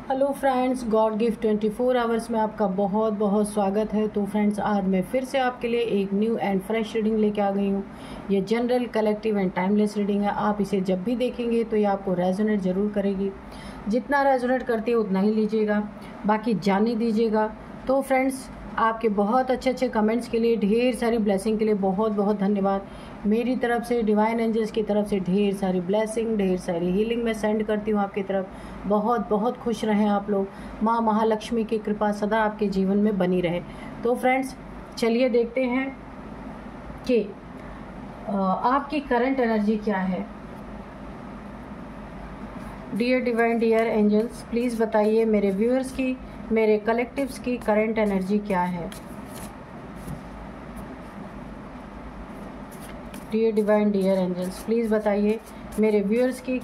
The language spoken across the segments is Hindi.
Hello friends, God gift 24 hours में आपका बहुत बहुत स्वागत है। तो फ्रेंड्स, आज मैं फिर से आपके लिए एक न्यू एंड फ्रेश रीडिंग लेके आ गई हूँ। ये general, collective and timeless reading है। आप इसे जब भी देखेंगे तो ये आपको रेजोनेट ज़रूर करेगी। जितना रेजोनेट करती है उतना ही लीजिएगा, बाकी जाने दीजिएगा। तो फ्रेंड्स, आपके बहुत अच्छे अच्छे कमेंट्स के लिए, ढेर सारी ब्लेसिंग के लिए बहुत बहुत धन्यवाद। मेरी तरफ से, डिवाइन एंजल्स की तरफ से ढेर सारी ब्लेसिंग, ढेर सारी हीलिंग मैं सेंड करती हूँ आपकी तरफ। बहुत बहुत खुश रहें आप लोग। माँ महालक्ष्मी की कृपा सदा आपके जीवन में बनी रहे। तो फ्रेंड्स, चलिए देखते हैं कि आपकी करंट एनर्जी क्या है। Dear divine, dear angels, please बताइए मेरे व्यूअर्स की, मेरे कलेक्टिव्स की करंट एनर्जी क्या है। Dear divine, dear angels, please बताइए मेरे व्यूअर्स की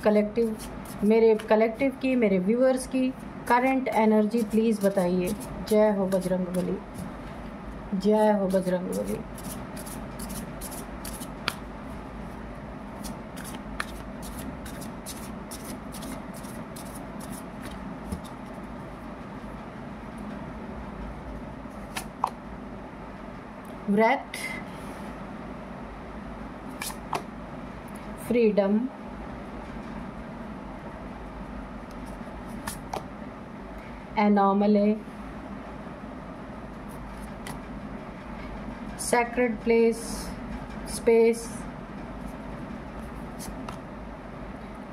मेरे कलेक्टिव की, मेरे व्यूअर्स की करंट एनर्जी प्लीज़ बताइए। जय हो बजरंगबली, जय हो बजरंगबली। व्रत, freedom, anomaly, sacred place, space,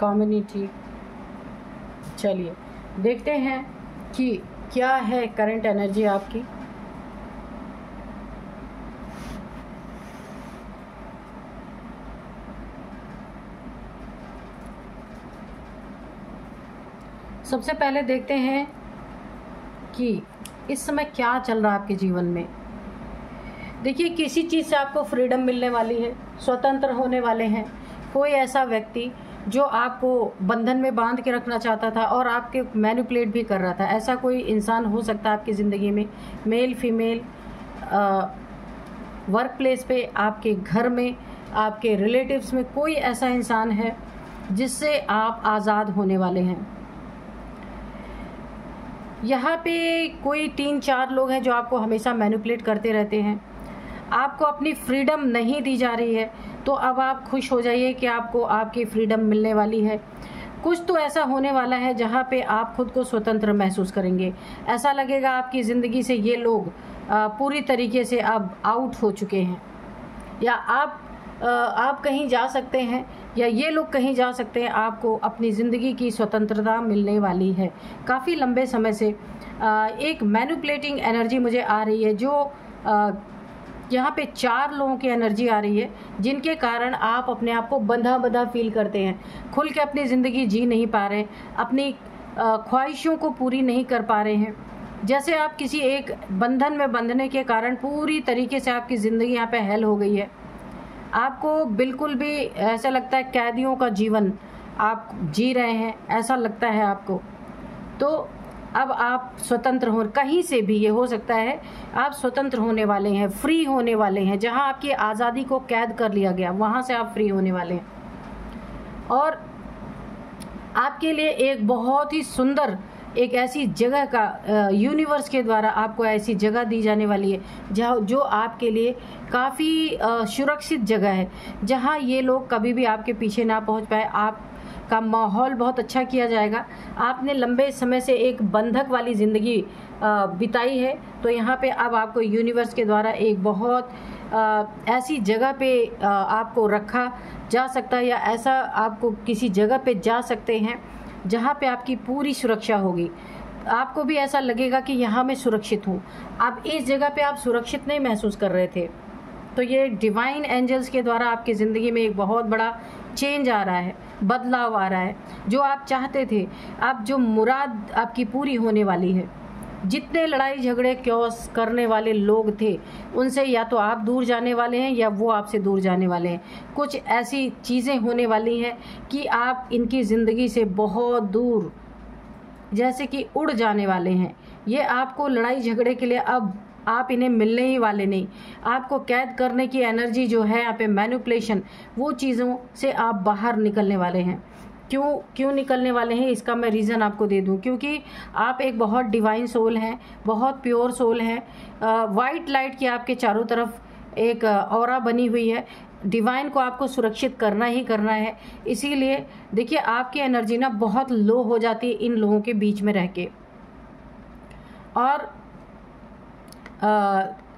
community. चलिए देखते हैं कि क्या है करंट एनर्जी आपकी। सबसे पहले देखते हैं कि इस समय क्या चल रहा है आपके जीवन में। देखिए, किसी चीज़ से आपको फ्रीडम मिलने वाली है, स्वतंत्र होने वाले हैं। कोई ऐसा व्यक्ति जो आपको बंधन में बांध के रखना चाहता था और आपके मैनिपुलेट भी कर रहा था, ऐसा कोई इंसान हो सकता है आपकी ज़िंदगी में। मेल, फीमेल, वर्क प्लेस पे, आपके घर में, आपके रिलेटिव्स में कोई ऐसा इंसान है जिससे आप आज़ाद होने वाले हैं। यहाँ पे कोई 3-4 लोग हैं जो आपको हमेशा मैनिपुलेट करते रहते हैं। आपको अपनी फ्रीडम नहीं दी जा रही है, तो अब आप खुश हो जाइए कि आपको आपकी फ्रीडम मिलने वाली है। कुछ तो ऐसा होने वाला है जहाँ पे आप खुद को स्वतंत्र महसूस करेंगे। ऐसा लगेगा आपकी ज़िंदगी से ये लोग पूरी तरीके से अब आउट हो चुके हैं, या आप कहीं जा सकते हैं, या ये लोग कहीं जा सकते हैं। आपको अपनी ज़िंदगी की स्वतंत्रता मिलने वाली है। काफ़ी लंबे समय से एक मैनिपुलेटिंग एनर्जी मुझे आ रही है, जो यहाँ पे 4 लोगों की एनर्जी आ रही है, जिनके कारण आप अपने आप को बंधा बंधा फील करते हैं। खुल के अपनी ज़िंदगी जी नहीं पा रहे हैं, अपनी ख्वाहिशों को पूरी नहीं कर पा रहे हैं। जैसे आप किसी एक बंधन में बंधने के कारण पूरी तरीके से आपकी ज़िंदगी यहाँ पे हेल हो गई है। आपको बिल्कुल भी ऐसा लगता है कैदियों का जीवन आप जी रहे हैं, ऐसा लगता है आपको। तो अब आप स्वतंत्र हो, कहीं से भी ये हो सकता है आप स्वतंत्र होने वाले हैं, फ्री होने वाले हैं। जहां आपकी आज़ादी को कैद कर लिया गया, वहां से आप फ्री होने वाले हैं। और आपके लिए एक बहुत ही सुंदर, एक ऐसी जगह का यूनिवर्स के द्वारा आपको ऐसी जगह दी जाने वाली है जो आपके लिए काफ़ी सुरक्षित जगह है, जहां ये लोग कभी भी आपके पीछे ना पहुंच पाए। आपका माहौल बहुत अच्छा किया जाएगा। आपने लंबे समय से एक बंधक वाली ज़िंदगी बिताई है, तो यहाँ पे अब आपको यूनिवर्स के द्वारा एक बहुत ऐसी जगह पे आपको रखा जा सकता है, या ऐसा आपको किसी जगह पे जा सकते हैं जहाँ पे आपकी पूरी सुरक्षा होगी। आपको भी ऐसा लगेगा कि यहाँ मैं सुरक्षित हूँ। अब इस जगह पे आप सुरक्षित नहीं महसूस कर रहे थे, तो ये डिवाइन एंजल्स के द्वारा आपकी ज़िंदगी में एक बहुत बड़ा चेंज आ रहा है, बदलाव आ रहा है। जो आप चाहते थे, अब जो मुराद आपकी पूरी होने वाली है। जितने लड़ाई झगड़े क्योस करने वाले लोग थे, उनसे या तो आप दूर जाने वाले हैं या वो आपसे दूर जाने वाले हैं। कुछ ऐसी चीज़ें होने वाली हैं कि आप इनकी ज़िंदगी से बहुत दूर, जैसे कि उड़ जाने वाले हैं। ये आपको लड़ाई झगड़े के लिए अब आप इन्हें मिलने ही वाले नहीं। आपको कैद करने की एनर्जी जो है यहाँ पे मैनिपुलेशन, वो चीज़ों से आप बाहर निकलने वाले हैं। क्यों निकलने वाले हैं, इसका मैं रीज़न आपको दे दूं। क्योंकि आप एक बहुत डिवाइन सोल हैं, बहुत प्योर सोल हैं। वाइट लाइट की आपके चारों तरफ एक ऑरा बनी हुई है। डिवाइन को आपको सुरक्षित करना ही करना है। इसीलिए देखिए, आपकी एनर्जी ना बहुत लो हो जाती है इन लोगों के बीच में रह के, और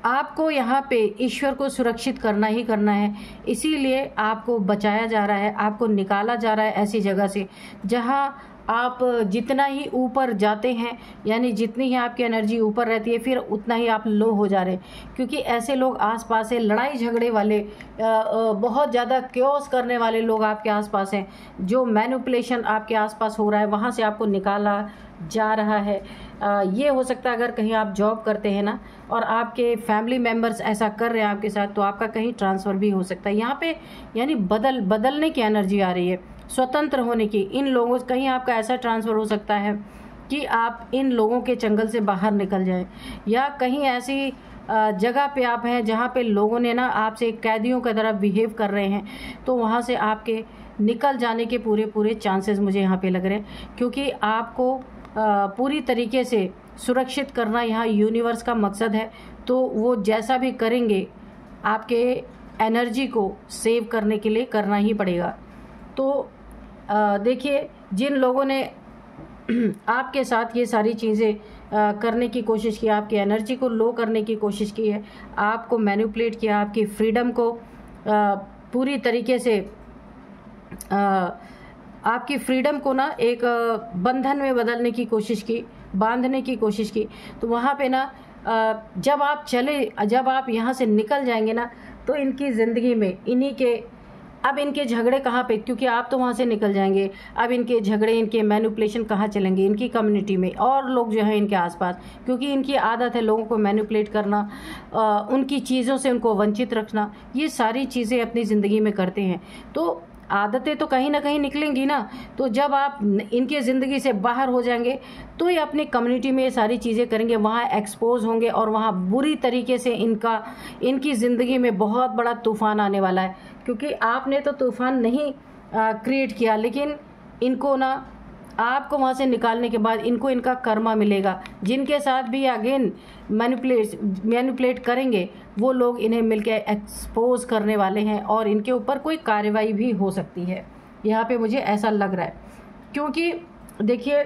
आपको यहाँ पे ईश्वर को सुरक्षित करना ही करना है। इसीलिए आपको बचाया जा रहा है, आपको निकाला जा रहा है ऐसी जगह से जहाँ आप जितना ही ऊपर जाते हैं, यानी जितनी ही आपकी एनर्जी ऊपर रहती है, फिर उतना ही आप लो हो जा रहे हैं। क्योंकि ऐसे लोग आसपास है, लड़ाई झगड़े वाले, बहुत ज़्यादा क्योस करने वाले लोग आपके आसपास हैं। जो मैनिपुलेशन आपके आसपास हो रहा है, वहाँ से आपको निकाला जा रहा है। ये हो सकता है अगर कहीं आप जॉब करते हैं ना, और आपके फैमिली मेम्बर्स ऐसा कर रहे हैं आपके साथ, तो आपका कहीं ट्रांसफ़र भी हो सकता है। यहाँ पे यानी बदलने की एनर्जी आ रही है, स्वतंत्र होने की। इन लोगों कहीं आपका ऐसा ट्रांसफ़र हो सकता है कि आप इन लोगों के चंगल से बाहर निकल जाएं, या कहीं ऐसी जगह पे आप हैं जहाँ पे लोगों ने ना आपसे कैदियों की तरह बिहेव कर रहे हैं, तो वहाँ से आपके निकल जाने के पूरे चांसेस मुझे यहाँ पे लग रहे हैं। क्योंकि आपको पूरी तरीके से सुरक्षित करना यहाँ यूनिवर्स का मकसद है। तो वो जैसा भी करेंगे, आपके एनर्जी को सेव करने के लिए करना ही पड़ेगा। तो देखिए, जिन लोगों ने आपके साथ ये सारी चीज़ें करने की कोशिश की, आपकी एनर्जी को लो करने की कोशिश की है, आपको मैनिपुलेट किया, आपकी फ्रीडम को पूरी तरीके से आपकी फ्रीडम को ना एक बंधन में बदलने की कोशिश की, बांधने की कोशिश की, तो वहाँ पे ना जब आप यहाँ से निकल जाएंगे ना, तो इनकी ज़िंदगी में अब इनके झगड़े कहाँ पे, क्योंकि आप तो वहाँ से निकल जाएंगे, अब इनके झगड़े, इनके मैनिपुलेशन कहाँ चलेंगे? इनकी कम्युनिटी में और लोग जो हैं इनके आसपास, क्योंकि इनकी आदत है लोगों को मैनिपुलेट करना, उनकी चीज़ों से उनको वंचित रखना, ये सारी चीज़ें अपनी ज़िंदगी में करते हैं। तो आदतें तो कहीं ना कहीं निकलेंगी ना। तो जब आप इनके ज़िंदगी से बाहर हो जाएंगे, तो ये अपनी कम्युनिटी में ये सारी चीज़ें करेंगे, वहाँ एक्सपोज होंगे, और वहाँ बुरी तरीके से इनकी ज़िंदगी में बहुत बड़ा तूफ़ान आने वाला है। क्योंकि आपने तो तूफ़ान नहीं क्रिएट किया, लेकिन इनको ना आपको वहाँ से निकालने के बाद इनको इनका कर्मा मिलेगा। जिनके साथ भी अगेन मैनिपुलेट करेंगे, वो लोग इन्हें मिलकर एक्सपोज करने वाले हैं, और इनके ऊपर कोई कार्रवाई भी हो सकती है। यहाँ पे मुझे ऐसा लग रहा है। क्योंकि देखिए,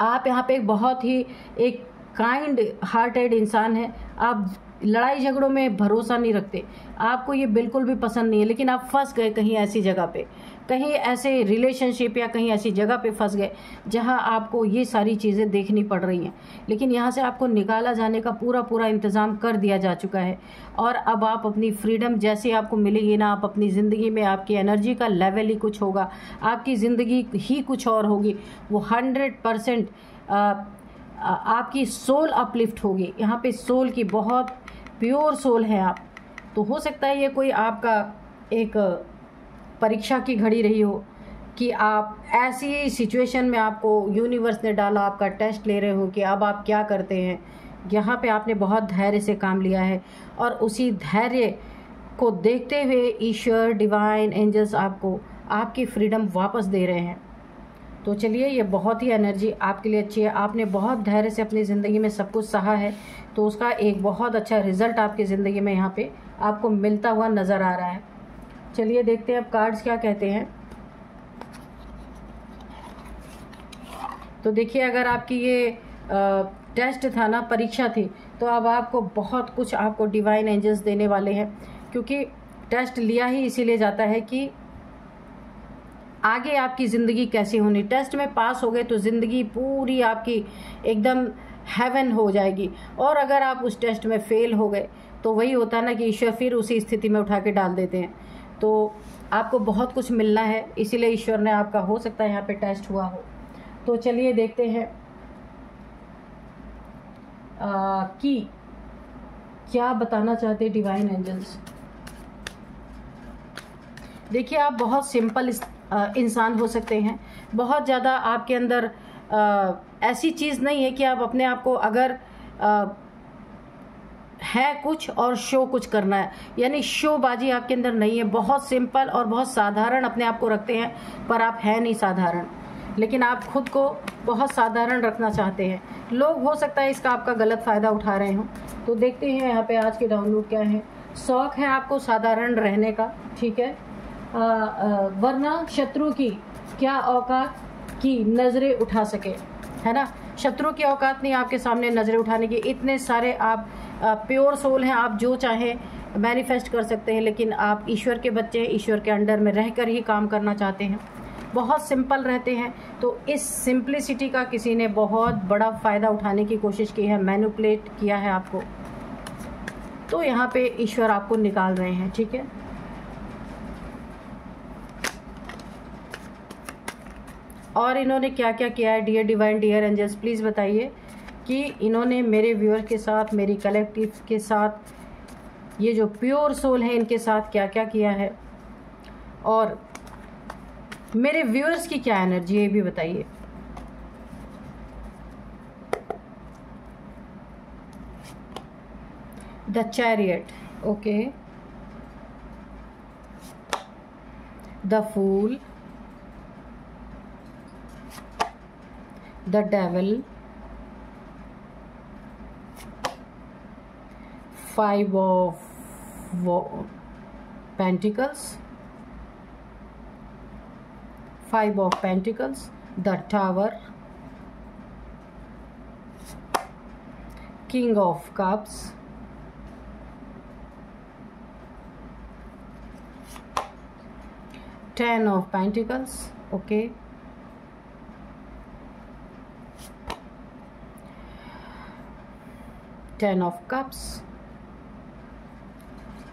आप यहाँ पे बहुत ही एक काइंड हार्टेड इंसान है। आप लड़ाई झगड़ों में भरोसा नहीं रखते, आपको ये बिल्कुल भी पसंद नहीं है, लेकिन आप फंस गए कहीं ऐसी जगह पे, कहीं ऐसे रिलेशनशिप या कहीं ऐसी जगह पे फंस गए जहां आपको ये सारी चीज़ें देखनी पड़ रही हैं। लेकिन यहाँ से आपको निकाला जाने का पूरा इंतज़ाम कर दिया जा चुका है, और अब आप अपनी फ्रीडम जैसे आपको मिलेगी ना, आप अपनी ज़िंदगी में आपकी एनर्जी का लेवल ही कुछ होगा, आपकी ज़िंदगी ही कुछ और होगी। वो 100% आपकी सोल अपलिफ्ट होगी। यहाँ पे सोल की बहुत प्योर सोल है आप। तो हो सकता है ये कोई आपका एक परीक्षा की घड़ी रही हो, कि आप ऐसी सिचुएशन में आपको यूनिवर्स ने डाला, आपका टेस्ट ले रहे हो कि अब आप क्या करते हैं। यहाँ पे आपने बहुत धैर्य से काम लिया है, और उसी धैर्य को देखते हुए ईश्वर, डिवाइन एंजल्स आपको आपकी फ्रीडम वापस दे रहे हैं। तो चलिए, ये बहुत ही एनर्जी आपके लिए अच्छी है। आपने बहुत धैर्य से अपनी ज़िंदगी में सब कुछ सहा है, तो उसका एक बहुत अच्छा रिजल्ट आपकी ज़िंदगी में यहाँ पे आपको मिलता हुआ नज़र आ रहा है। चलिए देखते हैं अब कार्ड्स क्या कहते हैं। तो देखिए, अगर आपकी ये टेस्ट था ना, परीक्षा थी, तो अब आपको बहुत कुछ आपको डिवाइन एंजल्स देने वाले हैं। क्योंकि टेस्ट लिया ही इसीलिए जाता है कि आगे आपकी ज़िंदगी कैसी होनी। टेस्ट में पास हो गए तो ज़िंदगी पूरी आपकी एकदम हेवन हो जाएगी, और अगर आप उस टेस्ट में फेल हो गए तो वही होता है ना कि ईश्वर फिर उसी स्थिति में उठा के डाल देते हैं। तो आपको बहुत कुछ मिलना है, इसीलिए ईश्वर ने आपका हो सकता है यहाँ पे टेस्ट हुआ हो। तो चलिए देखते हैं कि क्या बताना चाहते डिवाइन एंजल्स। देखिए, आप बहुत सिंपल इंसान हो सकते हैं, बहुत ज़्यादा आपके अंदर ऐसी चीज़ नहीं है कि आप अपने आप को अगर है कुछ और शो कुछ करना है, यानी शोबाजी आपके अंदर नहीं है। बहुत सिंपल और बहुत साधारण अपने आप को रखते हैं, पर आप है नहीं साधारण, लेकिन आप खुद को बहुत साधारण रखना चाहते हैं। लोग हो सकता है इसका आपका गलत फ़ायदा उठा रहे हों। तो देखते हैं यहाँ पे आज के डाउनलोड क्या है। शौक है आपको साधारण रहने का, ठीक है, वरना शत्रु की क्या औकात की नज़रें उठा सके, है ना। शत्रु की औकात नहीं आपके सामने नज़रें उठाने की। इतने सारे आप प्योर सोल हैं, आप जो चाहें मैनिफेस्ट कर सकते हैं, लेकिन आप ईश्वर के बच्चे हैं, ईश्वर के अंडर में रहकर ही काम करना चाहते हैं, बहुत सिंपल रहते हैं। तो इस सिंप्लिसिटी का किसी ने बहुत बड़ा फ़ायदा उठाने की कोशिश की है, मैनिपुलेट किया है आपको, तो यहाँ पे ईश्वर आपको निकाल रहे हैं, ठीक है। और इन्होंने क्या क्या किया है, dear divine, dear angels, please बताइए कि इन्होंने मेरे व्यूअर के साथ, मेरी कलेक्टिव के साथ, ये जो प्योर सोल है इनके साथ क्या क्या किया है, और मेरे व्यूअर्स की क्या एनर्जी है ये भी बताइए। The chariot, okay, the fool, the devil, 5 of Pentacles, 5 of Pentacles, the Tower, King of Cups, Ten of Pentacles, okay, Ten of Cups,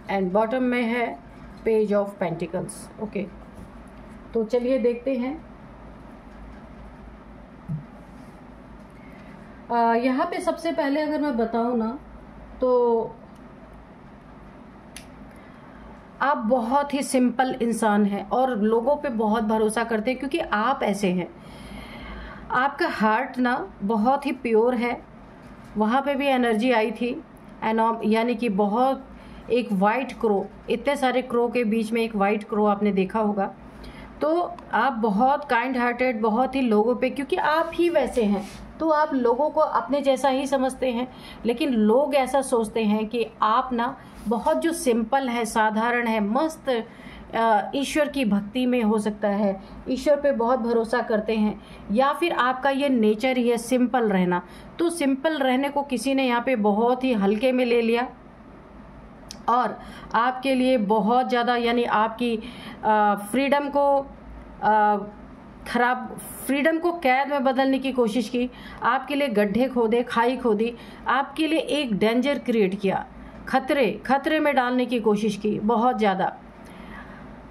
and bottom में है पेज ऑफ पेंटिकल्स, ओके। तो चलिए देखते हैं। यहाँ पे सबसे पहले अगर मैं बताऊँ ना, तो आप बहुत ही सिंपल इंसान हैं और लोगों पे बहुत भरोसा करते हैं, क्योंकि आप ऐसे हैं। आपका हार्ट ना बहुत ही प्योर है। वहाँ पे भी एनर्जी आई थी, यानी कि बहुत एक वाइट क्रो, इतने सारे क्रो के बीच में एक वाइट क्रो आपने देखा होगा। तो आप बहुत काइंड हार्टेड, बहुत ही लोगों पे, क्योंकि आप ही वैसे हैं, तो आप लोगों को अपने जैसा ही समझते हैं। लेकिन लोग ऐसा सोचते हैं कि आप ना बहुत जो सिंपल है, साधारण है, मस्त ईश्वर की भक्ति में हो सकता है, ईश्वर पे बहुत भरोसा करते हैं, या फिर आपका ये नेचर ही है सिंपल रहना। तो सिंपल रहने को किसी ने यहाँ पे बहुत ही हल्के में ले लिया और आपके लिए बहुत ज़्यादा, यानी आपकी फ्रीडम को कैद में बदलने की कोशिश की। आपके लिए गड्ढे खोदे, खाई खोदी, आपके लिए एक डेंजर क्रिएट किया, खतरे में डालने की कोशिश की बहुत ज़्यादा।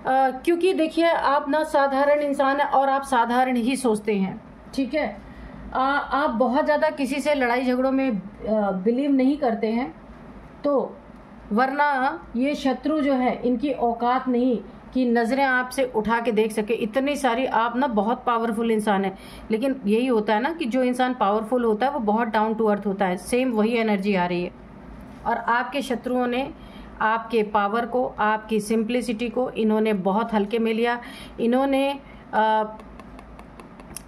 क्योंकि देखिए आप ना साधारण इंसान है और आप साधारण ही सोचते हैं, ठीक है। आप बहुत ज़्यादा किसी से लड़ाई झगड़ों में बिलीव नहीं करते हैं, तो वरना ये शत्रु जो है इनकी औकात नहीं कि नज़रें आपसे उठा के देख सके। इतनी सारी, आप ना बहुत पावरफुल इंसान है, लेकिन यही होता है ना कि जो इंसान पावरफुल होता है वो बहुत डाउन टू अर्थ होता है। सेम वही एनर्जी आ रही है, और आपके शत्रुओं ने आपके पावर को, आपकी सिंप्लिसिटी को इन्होंने बहुत हल्के में लिया। इन्होंने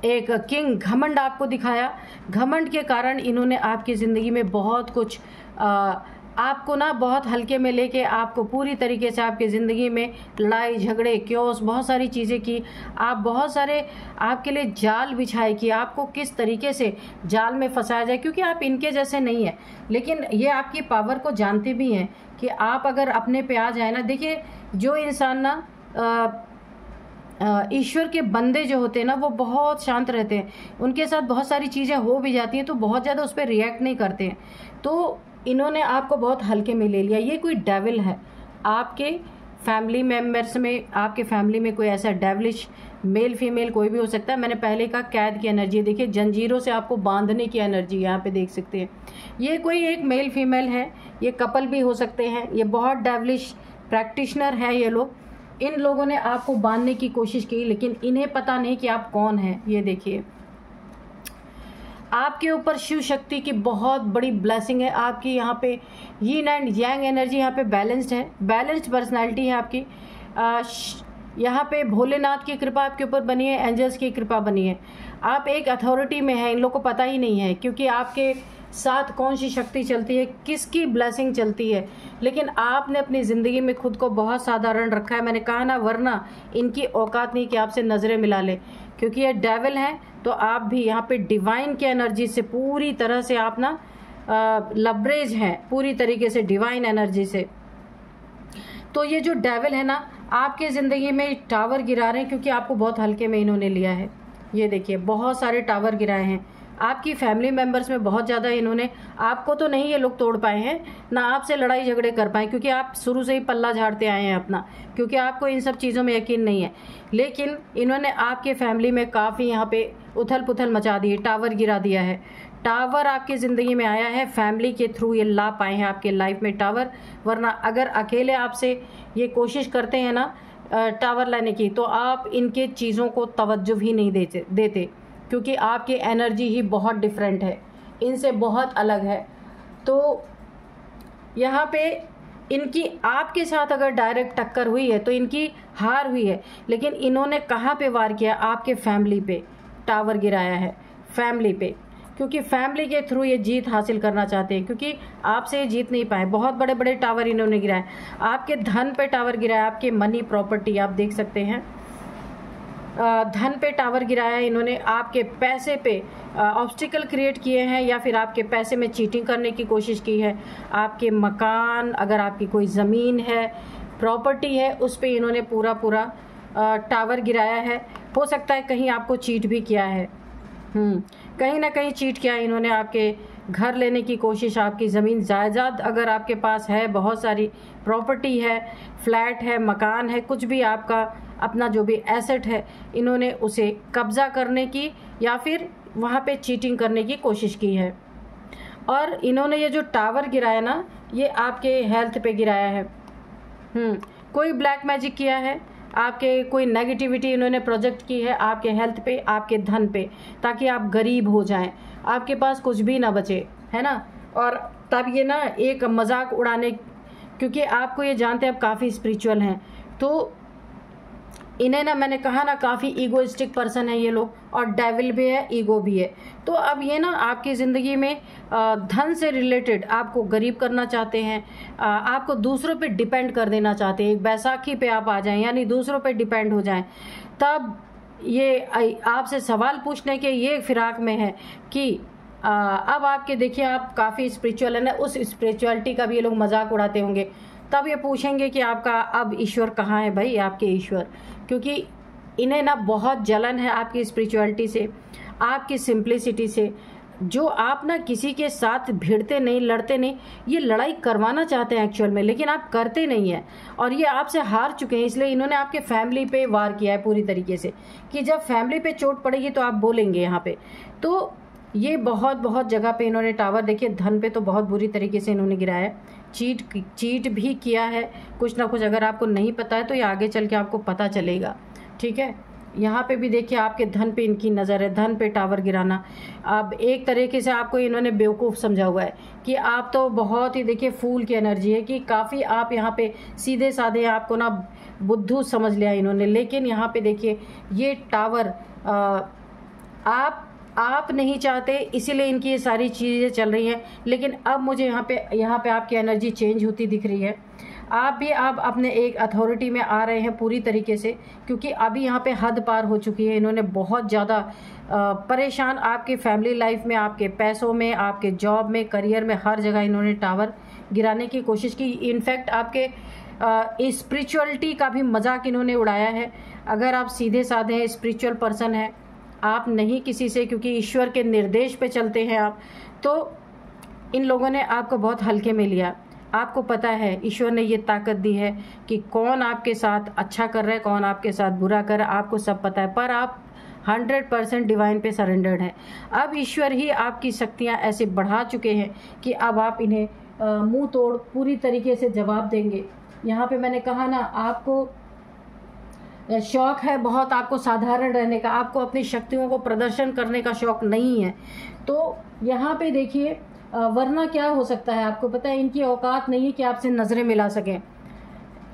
एक किंग घमंड आपको दिखाया। घमंड के कारण इन्होंने आपकी ज़िंदगी में बहुत कुछ आपको ना बहुत हल्के में लेके आपको पूरी तरीके से आपकी ज़िंदगी में लड़ाई झगड़े, क्योस, बहुत सारी चीज़ें की। आप बहुत सारे आपके लिए जाल बिछाए कि आपको किस तरीके से जाल में फंसाया जाए, क्योंकि आप इनके जैसे नहीं हैं। लेकिन ये आपकी पावर को जानते भी हैं कि आप अगर अपने पे आ जाए ना, देखिए जो इंसान ना ईश्वर के बंदे जो होते हैं ना, वो बहुत शांत रहते हैं। उनके साथ बहुत सारी चीज़ें हो भी जाती हैं तो बहुत ज़्यादा उस पर रिएक्ट नहीं करते हैं। तो इन्होंने आपको बहुत हल्के में ले लिया। ये कोई डेविल है आपके फैमिली मेम्बर्स में, आपके फैमिली में कोई ऐसा डेविलिश मेल फीमेल कोई भी हो सकता है। मैंने पहले कहा कैद की एनर्जी, देखिए जंजीरों से आपको बांधने की एनर्जी यहाँ पे देख सकते हैं। ये कोई एक मेल फीमेल है, ये कपल भी हो सकते हैं, ये बहुत डेविलिश प्रैक्टिशनर है ये लोग। इन लोगों ने आपको बांधने की कोशिश की, लेकिन इन्हें पता नहीं कि आप कौन हैं। ये देखिए आपके ऊपर शिव शक्ति की बहुत बड़ी ब्लेसिंग है। आपकी यहाँ पे यीन एंड यांग एनर्जी यहाँ पे बैलेंस्ड है, बैलेंस्ड पर्सनालिटी है आपकी। यहाँ पे भोलेनाथ की कृपा आपके ऊपर बनी है, एंजल्स की कृपा बनी है। आप एक अथॉरिटी में हैं, इन लोगों को पता ही नहीं है क्योंकि आपके साथ कौन सी शक्ति चलती है, किसकी ब्लेसिंग चलती है, लेकिन आपने अपनी ज़िंदगी में खुद को बहुत साधारण रखा है। मैंने कहा ना, वरना इनकी औकात नहीं कि आपसे नज़रें मिला ले, क्योंकि ये डेविल हैं। तो आप भी यहाँ पे डिवाइन की एनर्जी से पूरी तरह से आप ना लबरेज हैं, पूरी तरीके से डिवाइन एनर्जी से। तो ये जो डेविल है ना, आपके ज़िंदगी में टावर गिरा रहे हैं क्योंकि आपको बहुत हल्के में इन्होंने लिया है। ये देखिए, बहुत सारे टावर गिराए हैं आपकी फैमिली मेंबर्स में, बहुत ज़्यादा इन्होंने, आपको तो नहीं ये लोग तोड़ पाए हैं, ना आपसे लड़ाई झगड़े कर पाए, क्योंकि आप शुरू से ही पल्ला झाड़ते आए हैं अपना, क्योंकि आपको इन सब चीज़ों में यकीन नहीं है। लेकिन इन्होंने आपके फैमिली में काफ़ी यहाँ पे उथल पुथल मचा दी है, टावर गिरा दिया है। टावर आपकी ज़िंदगी में आया है, फैमिली के थ्रू ये ला पाए हैं आपके लाइफ में टावर, वरना अगर अकेले आपसे ये कोशिश करते हैं ना टावर लाने की, तो आप इनके चीज़ों को तवज्जो भी नहीं देते क्योंकि आपकी एनर्जी ही बहुत डिफरेंट है, इनसे बहुत अलग है। तो यहाँ पे इनकी आपके साथ अगर डायरेक्ट टक्कर हुई है तो इनकी हार हुई है, लेकिन इन्होंने कहाँ पे वार किया? आपके फैमिली पे टावर गिराया है, फैमिली पे, क्योंकि फैमिली के थ्रू ये जीत हासिल करना चाहते हैं, क्योंकि आपसे ये जीत नहीं पाए। बहुत बड़े बड़े टावर इन्होंने गिराए, आपके धन पे टावर गिराया, आपके मनी प्रॉपर्टी आप देख सकते हैं, धन पे टावर गिराया है इन्होंने, आपके पैसे पे ऑब्स्टिकल क्रिएट किए हैं, या फिर आपके पैसे में चीटिंग करने की कोशिश की है। आपके मकान, अगर आपकी कोई ज़मीन है, प्रॉपर्टी है, उस पे इन्होंने पूरा टावर गिराया है। हो सकता है कहीं आपको चीट भी किया है, कहीं ना कहीं चीट किया इन्होंने, आपके घर लेने की कोशिश, आपकी ज़मीन जायदाद अगर आपके पास है, बहुत सारी प्रॉपर्टी है, फ्लैट है, मकान है, कुछ भी आपका अपना जो भी एसेट है, इन्होंने उसे कब्ज़ा करने की या फिर वहाँ पे चीटिंग करने की कोशिश की है। और इन्होंने ये जो टावर गिराया ना, ये आपके हेल्थ पे गिराया है। कोई ब्लैक मैजिक किया है, आपके कोई नेगेटिविटी इन्होंने प्रोजेक्ट की है आपके हेल्थ पे, आपके धन पे, ताकि आप गरीब हो जाएं, आपके पास कुछ भी ना बचे, है ना। और तब ये ना एक मजाक उड़ाने, क्योंकि आपको ये जानते हैं आप काफ़ी स्पिरिचुअल हैं, तो इन्हें ना, मैंने कहा ना, काफ़ी ईगोइस्टिक पर्सन है ये लोग, और डेविल भी है, ईगो भी है। तो अब ये ना आपकी ज़िंदगी में धन से रिलेटेड आपको गरीब करना चाहते हैं, आपको दूसरों पे डिपेंड कर देना चाहते हैं। एक बैसाखी पे आप आ जाएं, यानी दूसरों पे डिपेंड हो जाएं। तब ये आपसे सवाल पूछने के ये फिराक में है कि अब आपके, देखिए आप काफ़ी स्पिरिचुअल है ना, उस स्पिरिचुअलिटी का भी ये लोग मजाक उड़ाते होंगे। तब ये पूछेंगे कि आपका अब ईश्वर कहाँ है भाई, आपके ईश्वर, क्योंकि इन्हें ना बहुत जलन है आपकी स्पिरिचुअलिटी से, आपकी सिंप्लिसिटी से, जो आप ना किसी के साथ भिड़ते नहीं, लड़ते नहीं। ये लड़ाई करवाना चाहते हैं एक्चुअल में, लेकिन आप करते नहीं हैं, और ये आपसे हार चुके हैं। इसलिए इन्होंने आपके फैमिली पे वार किया है पूरी तरीके से, कि जब फैमिली पे चोट पड़ेगी तो आप बोलेंगे यहाँ पे। तो ये बहुत जगह पे इन्होंने टावर, देखिए धन पे तो बहुत बुरी तरीके से इन्होंने गिराया है, चीट भी किया है कुछ ना कुछ। अगर आपको नहीं पता है तो ये आगे चल के आपको पता चलेगा, ठीक है। यहाँ पे भी देखिए आपके धन पे इनकी नज़र है, धन पे टावर गिराना। अब एक तरीके से आपको इन्होंने बेवकूफ़ समझा हुआ है कि आप तो बहुत ही, देखिए फूल की एनर्जी है कि काफ़ी आप यहाँ पे सीधे साधे, आपको ना बुद्धू समझ लिया इन्होंने। लेकिन यहाँ पे देखिए ये टावर आप नहीं चाहते, इसीलिए इनकी ये सारी चीज़ें चल रही हैं। लेकिन अब मुझे यहाँ पे आपकी एनर्जी चेंज होती दिख रही है। आप भी अब अपने एक अथॉरिटी में आ रहे हैं पूरी तरीके से, क्योंकि अभी यहाँ पे हद पार हो चुकी है। इन्होंने बहुत ज़्यादा परेशान आपके फैमिली लाइफ में, आपके पैसों में, आपके जॉब में, करियर में, हर जगह इन्होंने टावर गिराने की कोशिश की। इनफैक्ट आपके स्पिरिचुअलिटी का भी मजाक इन्होंने उड़ाया है। अगर आप सीधे साधे स्पिरिचुअल पर्सन हैं, आप नहीं किसी से, क्योंकि ईश्वर के निर्देश पे चलते हैं आप, तो इन लोगों ने आपको बहुत हल्के में लिया। आपको पता है ईश्वर ने ये ताकत दी है कि कौन आपके साथ अच्छा कर रहा है, कौन आपके साथ बुरा कर रहा है, आपको सब पता है। पर आप 100% डिवाइन पे सरेंडर्ड हैं। अब ईश्वर ही आपकी शक्तियाँ ऐसे बढ़ा चुके हैं कि अब आप इन्हें मुंह तोड़ पूरी तरीके से जवाब देंगे। यहाँ पे मैंने कहा ना, आपको शौक है बहुत आपको साधारण रहने का, आपको अपनी शक्तियों को प्रदर्शन करने का शौक नहीं है। तो यहाँ पे देखिए, वरना क्या हो सकता है, आपको पता है इनकी औकात नहीं है कि आपसे नज़रें मिला सकें,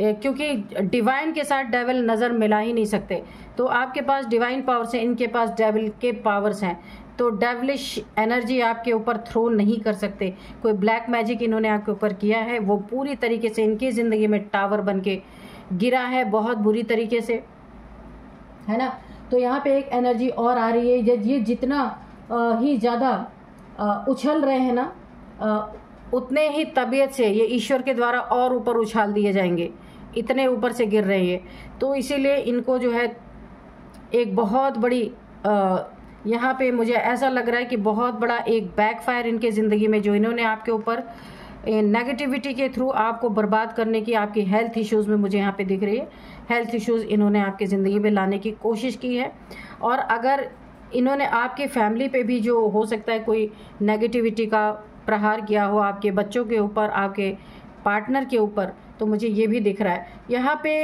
क्योंकि डिवाइन के साथ डेविल नज़र मिला ही नहीं सकते। तो आपके पास डिवाइन पावर्स हैं, इनके पास डेविल के पावर्स हैं, तो डेविलिश एनर्जी आपके ऊपर थ्रो नहीं कर सकते। कोई ब्लैक मैजिक इन्होंने आपके ऊपर किया है, वो पूरी तरीके से इनकी ज़िंदगी में टावर बन के गिरा है, बहुत बुरी तरीके से, है ना। तो यहाँ पे एक एनर्जी और आ रही है, ये जितना ही ज़्यादा उछल रहे हैं ना, उतने ही तबीयत से ये ईश्वर के द्वारा और ऊपर उछाल दिए जाएंगे, इतने ऊपर से गिर रहे हैं। तो इसीलिए इनको जो है एक बहुत बड़ी यहाँ पे मुझे ऐसा लग रहा है कि बहुत बड़ा एक बैकफायर इनके ज़िंदगी में, जो इन्होंने आपके ऊपर नेगेटिविटी के थ्रू आपको बर्बाद करने की, आपकी हेल्थ इश्यूज़ में मुझे यहाँ पे दिख रही है, हेल्थ इश्यूज़ इन्होंने आपकी ज़िंदगी में लाने की कोशिश की है। और अगर इन्होंने आपके फैमिली पे भी, जो हो सकता है कोई नेगेटिविटी का प्रहार किया हो आपके बच्चों के ऊपर, आपके पार्टनर के ऊपर, तो मुझे ये भी दिख रहा है। यहाँ पे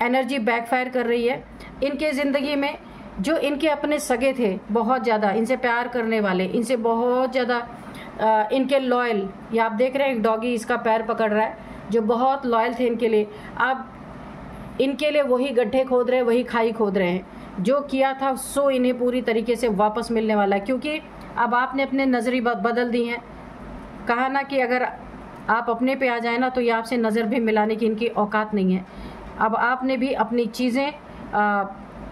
एनर्जी बैकफायर कर रही है इनके ज़िंदगी में। जो इनके अपने सगे थे, बहुत ज़्यादा इनसे प्यार करने वाले, इनसे बहुत ज़्यादा इनके लॉयल, ये आप देख रहे हैं एक डॉगी इसका पैर पकड़ रहा है, जो बहुत लॉयल थे इनके लिए, अब इनके लिए वही गड्ढे खोद रहे हैं, वही खाई खोद रहे हैं। जो किया था सो इन्हें पूरी तरीके से वापस मिलने वाला है, क्योंकि अब आपने अपने नज़री बदल दी हैं। कहा ना कि अगर आप अपने पे आ जाए ना, तो ये आपसे नज़र भी मिलाने की इनकी औकात नहीं है। अब आपने भी अपनी चीज़ें,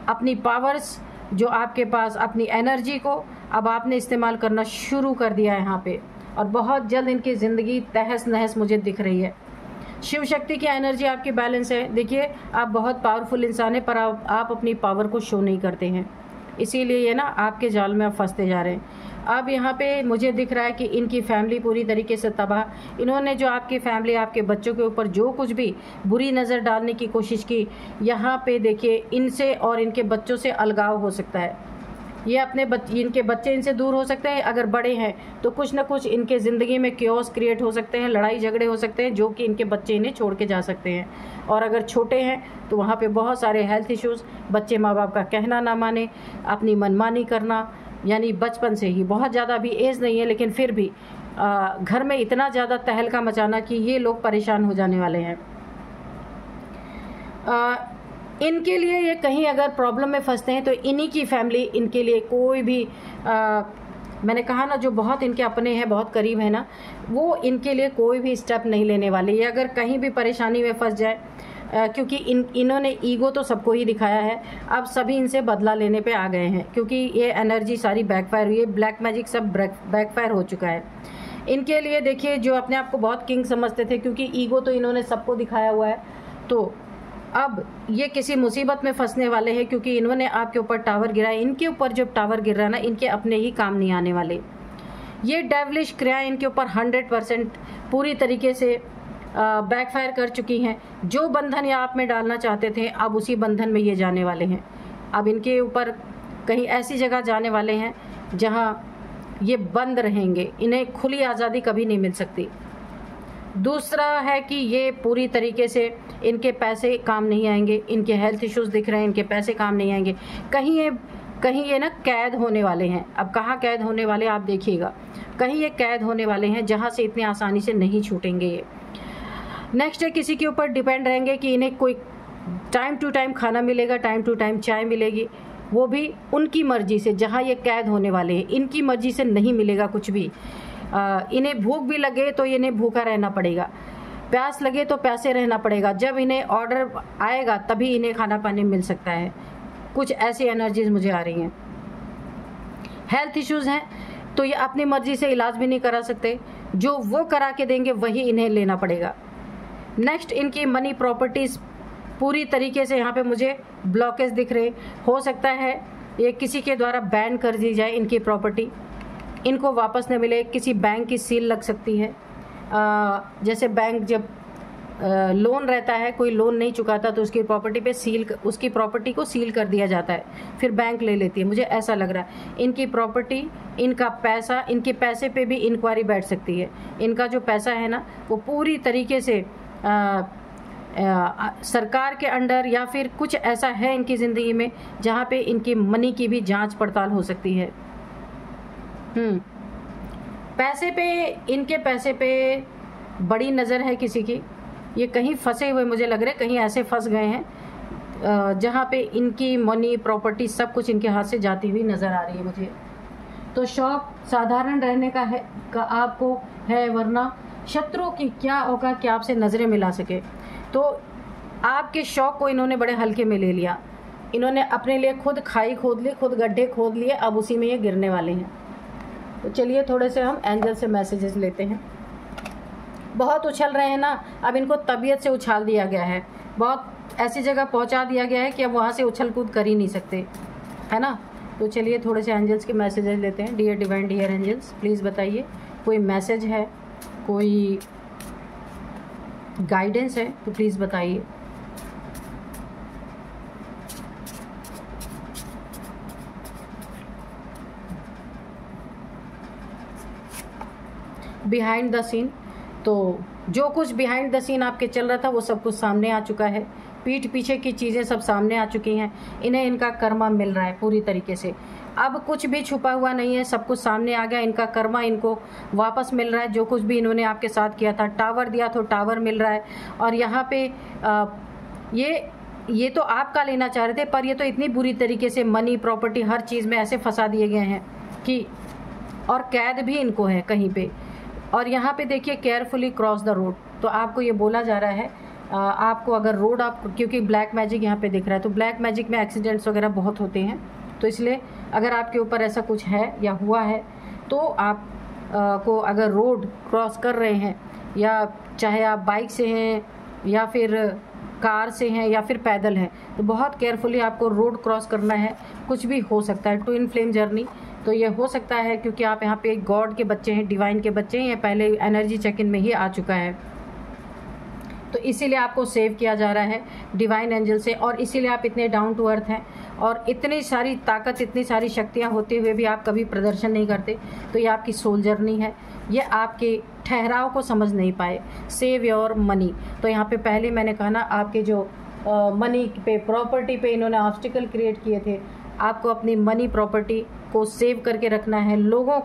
अपनी पावर्स जो आपके पास, अपनी एनर्जी को अब आपने इस्तेमाल करना शुरू कर दिया है यहाँ पे, और बहुत जल्द इनकी ज़िंदगी तहस नहस मुझे दिख रही है। शिव शक्ति की एनर्जी आपकी बैलेंस है। देखिए, आप बहुत पावरफुल इंसान हैं, पर आप अपनी पावर को शो नहीं करते हैं, इसीलिए ये ना आपके जाल में आप फंसते जा रहे हैं। अब यहाँ पे मुझे दिख रहा है कि इनकी फैमिली पूरी तरीके से तबाह। इन्होंने जो आपकी फैमिली, आपके बच्चों के ऊपर जो कुछ भी बुरी नज़र डालने की कोशिश की, यहाँ पे देखिए इनसे और इनके बच्चों से अलगाव हो सकता है। ये इनके बच्चे इनसे दूर हो सकते हैं। अगर बड़े हैं तो कुछ ना कुछ इनके ज़िंदगी में क्योस क्रिएट हो सकते हैं, लड़ाई झगड़े हो सकते हैं, जो कि इनके बच्चे इन्हें छोड़ के जा सकते हैं। और अगर छोटे हैं तो वहाँ पे बहुत सारे हेल्थ इश्यूज़, बच्चे माँ बाप का कहना ना माने, अपनी मनमानी करना, यानी बचपन से ही, बहुत ज़्यादा भी एज नहीं है लेकिन फिर भी घर में इतना ज़्यादा तहलका मचाना कि ये लोग परेशान हो जाने वाले हैं। इनके लिए ये कहीं अगर प्रॉब्लम में फंसते हैं तो इन्हीं की फैमिली इनके लिए कोई भी मैंने कहा ना, जो बहुत इनके अपने हैं, बहुत करीब है ना, वो इनके लिए कोई भी स्टेप नहीं लेने वाले। ये अगर कहीं भी परेशानी में फंस जाए, क्योंकि इन्होंने ईगो तो सबको ही दिखाया है, अब सभी इनसे बदला लेने पे आ गए हैं, क्योंकि ये एनर्जी सारी बैकफायर हुई है, ब्लैक मैजिक सब बैकफायर हो चुका है इनके लिए। देखिए, जो अपने आप को बहुत किंग समझते थे, क्योंकि ईगो तो इन्होंने सबको दिखाया हुआ है, तो अब ये किसी मुसीबत में फंसने वाले हैं, क्योंकि इन्होंने आपके ऊपर टावर गिरा है। इनके ऊपर जब टावर गिर रहा है ना, इनके अपने ही काम नहीं आने वाले। ये डेविलिश क्रियाएं इनके ऊपर 100% पूरी तरीके से बैकफायर कर चुकी हैं। जो बंधन ये आप में डालना चाहते थे, अब उसी बंधन में ये जाने वाले हैं। अब इनके ऊपर कहीं ऐसी जगह जाने वाले हैं जहां ये बंद रहेंगे, इन्हें खुली आज़ादी कभी नहीं मिल सकती। दूसरा है कि ये पूरी तरीके से, इनके पैसे काम नहीं आएंगे, इनके हेल्थ इश्यूज़ दिख रहे हैं, इनके पैसे काम नहीं आएंगे। कहीं ये ना कैद होने वाले हैं। अब कहाँ कैद होने वाले आप देखिएगा, कहीं ये कैद होने वाले हैं जहाँ से इतनी आसानी से नहीं छूटेंगे ये। नेक्स्ट है, किसी के ऊपर डिपेंड रहेंगे कि इन्हें कोई टाइम टू टाइम खाना मिलेगा, टाइम टू टाइम चाय मिलेगी, वो भी उनकी मर्जी से। जहाँ ये कैद होने वाले हैं, इनकी मर्जी से नहीं मिलेगा कुछ भी। इन्हें भूख भी लगे तो इन्हें भूखा रहना पड़ेगा, प्यास लगे तो प्यासे रहना पड़ेगा। जब इन्हें ऑर्डर आएगा तभी इन्हें खाना पानी मिल सकता है। कुछ ऐसी एनर्जीज मुझे आ रही हैं। हेल्थ इश्यूज़ हैं तो ये अपनी मर्जी से इलाज भी नहीं करा सकते, जो वो करा के देंगे वही इन्हें लेना पड़ेगा। नेक्स्ट, इनकी मनी प्रॉपर्टीज़ पूरी तरीके से यहाँ पे मुझे ब्लॉकेज दिख रहे। हो सकता है ये किसी के द्वारा बैन कर दी जाए, इनकी प्रॉपर्टी इनको वापस न मिले, किसी बैंक की सील लग सकती है। जैसे बैंक जब लोन रहता है, कोई लोन नहीं चुकाता तो उसकी प्रॉपर्टी पे उसकी प्रॉपर्टी को सील कर दिया जाता है, फिर बैंक ले लेती है। मुझे ऐसा लग रहा है इनकी प्रॉपर्टी, इनका पैसा, इनके पैसे पे भी इंक्वायरी बैठ सकती है। इनका जो पैसा है ना, वो पूरी तरीके से सरकार के अंडर या फिर कुछ ऐसा है इनकी ज़िंदगी में जहाँ पे इनकी मनी की भी जांच पड़ताल हो सकती है। पैसे पे, इनके पैसे पे बड़ी नज़र है किसी की। ये कहीं फंसे हुए मुझे लग रहे, कहीं ऐसे फंस गए हैं जहाँ पे इनकी मनी, प्रॉपर्टी सब कुछ इनके हाथ से जाती हुई नज़र आ रही है मुझे। तो शौक साधारण रहने का है का आपको है, वरना शत्रुओं की क्या औकात कि आपसे नज़रें मिला सके। तो आपके शौक को इन्होंने बड़े हल्के में ले लिया। इन्होंने अपने लिए खुद खाई खोद ली, खुद गड्ढे खोद लिए, अब उसी में ये गिरने वाले हैं। तो चलिए थोड़े से हम एंजल से मैसेजेस लेते हैं। बहुत उछल रहे हैं ना, अब इनको तबीयत से उछाल दिया गया है, बहुत ऐसी जगह पहुंचा दिया गया है कि अब वहाँ से उछल कूद कर ही नहीं सकते, है ना। तो चलिए थोड़े से एंजल्स के मैसेजेस लेते हैं। Dear divine, dear angels, please बताइए कोई मैसेज है, कोई गाइडेंस है तो प्लीज़ बताइए। बिहाइंड द सीन, तो जो कुछ बिहाइंड द सीन आपके चल रहा था वो सब कुछ सामने आ चुका है। पीठ पीछे की चीज़ें सब सामने आ चुकी हैं। इन्हें इनका कर्मा मिल रहा है पूरी तरीके से। अब कुछ भी छुपा हुआ नहीं है, सब कुछ सामने आ गया। इनका कर्मा इनको वापस मिल रहा है। जो कुछ भी इन्होंने आपके साथ किया था, टावर दिया तो टावर मिल रहा है। और यहाँ पे ये तो आपका लेना चाह रहे थे, पर ये तो इतनी बुरी तरीके से मनी, प्रॉपर्टी, हर चीज़ में ऐसे फंसा दिए गए हैं कि, और कैद भी इनको है कहीं पे। और यहाँ पे देखिए केयरफुली क्रॉस द रोड, तो आपको ये बोला जा रहा है आपको अगर रोड आप, क्योंकि ब्लैक मैजिक यहाँ पे दिख रहा है, तो ब्लैक मैजिक में एक्सीडेंट्स वगैरह बहुत होते हैं। तो इसलिए अगर आपके ऊपर ऐसा कुछ है या हुआ है तो आप को अगर रोड क्रॉस कर रहे हैं, या चाहे आप बाइक से हैं या फिर कार से हैं या फिर पैदल हैं, तो बहुत केयरफुली आपको रोड क्रॉस करना है। कुछ भी हो सकता है, ट्विन फ्लेम जर्नी, तो ये हो सकता है क्योंकि आप यहाँ पे एक गॉड के बच्चे हैं, डिवाइन के बच्चे हैं। ये पहले एनर्जी चेक इन में ही आ चुका है, तो इसीलिए आपको सेव किया जा रहा है डिवाइन एंजल से। और इसीलिए आप इतने डाउन टू अर्थ हैं, और इतनी सारी ताकत, इतनी सारी शक्तियाँ होते हुए भी आप कभी प्रदर्शन नहीं करते। तो ये आपकी सोल जर्नी है, ये आपके ठहराव को समझ नहीं पाए। सेव योर मनी, तो यहाँ पे पहले मैंने कहा ना, आपके जो मनी पे, प्रॉपर्टी पे इन्होंने ऑब्स्टिकल क्रिएट किए थे। आपको अपनी मनी, प्रॉपर्टी को सेव करके रखना है, लोगों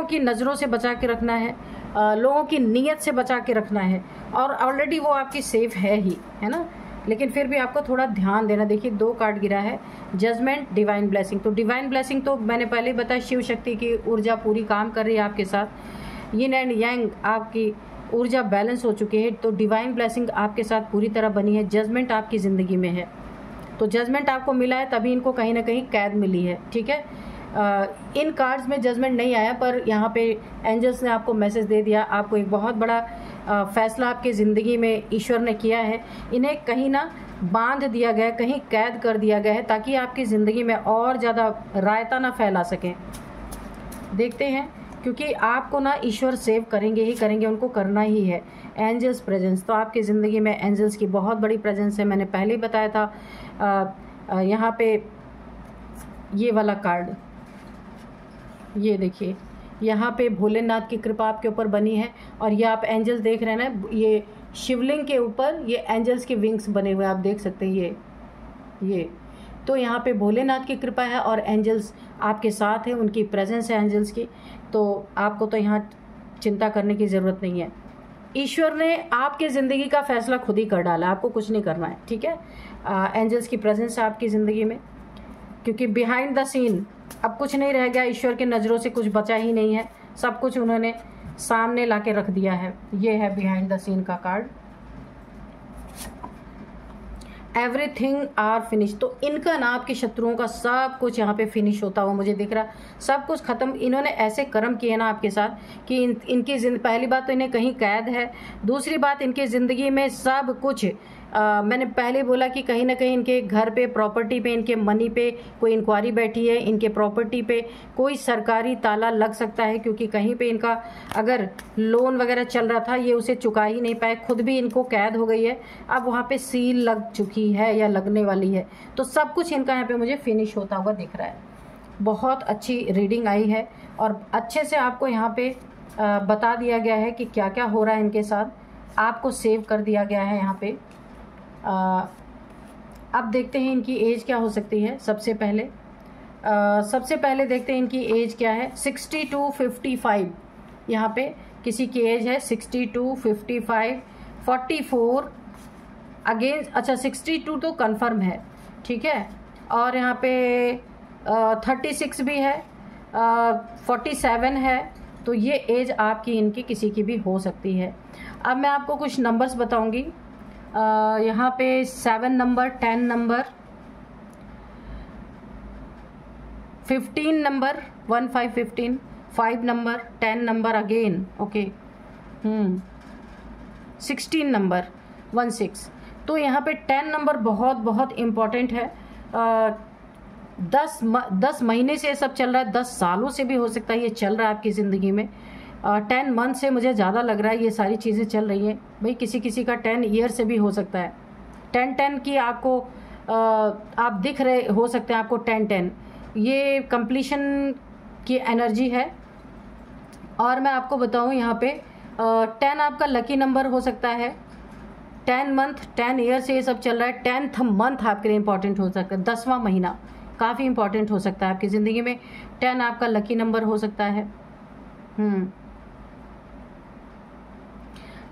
की नज़रों से बचा के रखना है, लोगों की नीयत से बचा के रखना है। और ऑलरेडी वो आपकी सेफ है ही, है ना, लेकिन फिर भी आपको थोड़ा ध्यान देना। देखिए 2 कार्ड गिरा है, जजमेंट, डिवाइन ब्लेसिंग। तो डिवाइन ब्लेसिंग तो मैंने पहले ही बताया, शिव शक्ति की ऊर्जा पूरी काम कर रही है आपके साथ। यिन एंड यांग आपकी ऊर्जा बैलेंस हो चुकी है, तो डिवाइन ब्लेसिंग आपके साथ पूरी तरह बनी है। जजमेंट आपकी ज़िंदगी में है, तो जजमेंट आपको मिला है, तभी इनको कहीं ना कहीं कैद मिली है, ठीक है। इन कार्ड्स में जजमेंट नहीं आया, पर यहाँ पे एंजल्स ने आपको मैसेज दे दिया। आपको एक बहुत बड़ा फैसला आपकी ज़िंदगी में ईश्वर ने किया है। इन्हें कहीं ना बांध दिया गया है, कहीं कैद कर दिया गया है, ताकि आपकी ज़िंदगी में और ज़्यादा रायता ना फैला सकें। देखते हैं, क्योंकि आपको ना ईश्वर सेव करेंगे ही करेंगे, उनको करना ही है। एंजल्स प्रेजेंस, तो आपकी ज़िंदगी में एंजल्स की बहुत बड़ी प्रेजेंस है। मैंने पहले ही बताया था। यहाँ पे ये वाला कार्ड, ये देखिए, यहाँ पे भोलेनाथ की कृपा आपके ऊपर बनी है। और ये आप एंजल्स देख रहे हैं ना, ये शिवलिंग के ऊपर ये एंजल्स के विंग्स बने हुए आप देख सकते हैं। ये तो यहाँ पे भोलेनाथ की कृपा है और एंजल्स आपके साथ हैं, उनकी प्रेजेंस है एंजल्स की। तो आपको तो यहाँ चिंता करने की ज़रूरत नहीं है। ईश्वर ने आपके ज़िंदगी का फैसला खुद ही कर डाला, आपको कुछ नहीं करना है, ठीक है। एंजल्स की प्रेजेंस है आपकी ज़िंदगी में, क्योंकि बिहाइंड द सीन अब कुछ नहीं रह गया। ईश्वर की नज़रों से कुछ बचा ही नहीं है, सब कुछ उन्होंने सामने लाके रख दिया है। ये है बिहाइंड द सीन का कार्ड। एवरीथिंग आर फिनिश, तो इनका ना, आपके शत्रुओं का सब कुछ यहाँ पे फिनिश होता हुआ मुझे दिख रहा, सब कुछ खत्म। इन्होंने ऐसे कर्म किए ना आपके साथ कि इनकी पहली बात तो इन्हें कहीं कैद है, दूसरी बात इनकी ज़िंदगी में सब कुछ मैंने पहले बोला कि कहीं ना कहीं इनके घर पे, प्रॉपर्टी पे, इनके मनी पे कोई इंक्वायरी बैठी है, इनके प्रॉपर्टी पे कोई सरकारी ताला लग सकता है, क्योंकि कहीं पे इनका अगर लोन वगैरह चल रहा था ये उसे चुका ही नहीं पाए, खुद भी इनको कैद हो गई है, अब वहाँ पे सील लग चुकी है या लगने वाली है। तो सब कुछ इनका यहाँ पे मुझे फिनिश होता हुआ दिख रहा है। बहुत अच्छी रीडिंग आई है और अच्छे से आपको यहाँ पे बता दिया गया है कि क्या क्या हो रहा है इनके साथ, आपको सेव कर दिया गया है यहाँ पे। अब देखते हैं इनकी एज क्या हो सकती है। सबसे पहले देखते हैं इनकी एज क्या है। 60 to 55 यहाँ पे किसी की एज है 60 to 55, 44 अगेन, अच्छा 62 तो कंफर्म है, ठीक है। और यहाँ पे 36 भी है, 47 है, तो ये एज आपकी इनकी किसी की भी हो सकती है। अब मैं आपको कुछ नंबर्स बताऊंगी। यहाँ पे 7 number, 10 number, 15 number, 15, 5 number, 10 number again, okay, 16 number, 16। तो यहाँ पे 10 नंबर बहुत बहुत इम्पॉर्टेंट है। 10 महीने से ये सब चल रहा है, 10 सालों से भी हो सकता है ये चल रहा है आपकी ज़िंदगी में। 10 मंथ से मुझे ज़्यादा लग रहा है ये सारी चीज़ें चल रही हैं। भाई किसी किसी का 10 ईयर से भी हो सकता है। 10 की आपको आप दिख रहे हो सकते हैं आपको 10, ये कंप्लीशन की एनर्जी है। और मैं आपको बताऊं यहाँ पे 10 आपका लकी नंबर हो सकता है। 10 मंथ, 10 ईयर से ये सब चल रहा है। 10th मंथ आपके लिए इम्पॉर्टेंट हो सकता है। 10वां महीना काफ़ी इम्पॉर्टेंट हो सकता है आपकी ज़िंदगी में। 10 आपका लकी नंबर हो सकता है।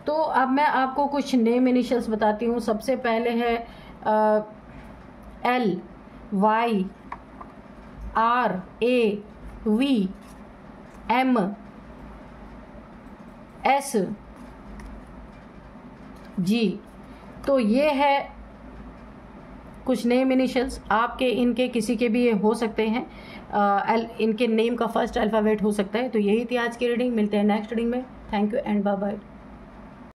तो अब मैं आपको कुछ नेम इनिशियल्स बताती हूँ। सबसे पहले है LYRAV, MSG। तो ये है कुछ नेम इनिशियल्स, आपके इनके किसी के भी ये हो सकते हैं। इनके नेम का फर्स्ट अल्फ़ाबेट हो सकता है। तो यही थी आज की रीडिंग। मिलते हैं नेक्स्ट रीडिंग में। Thank you and bye bye.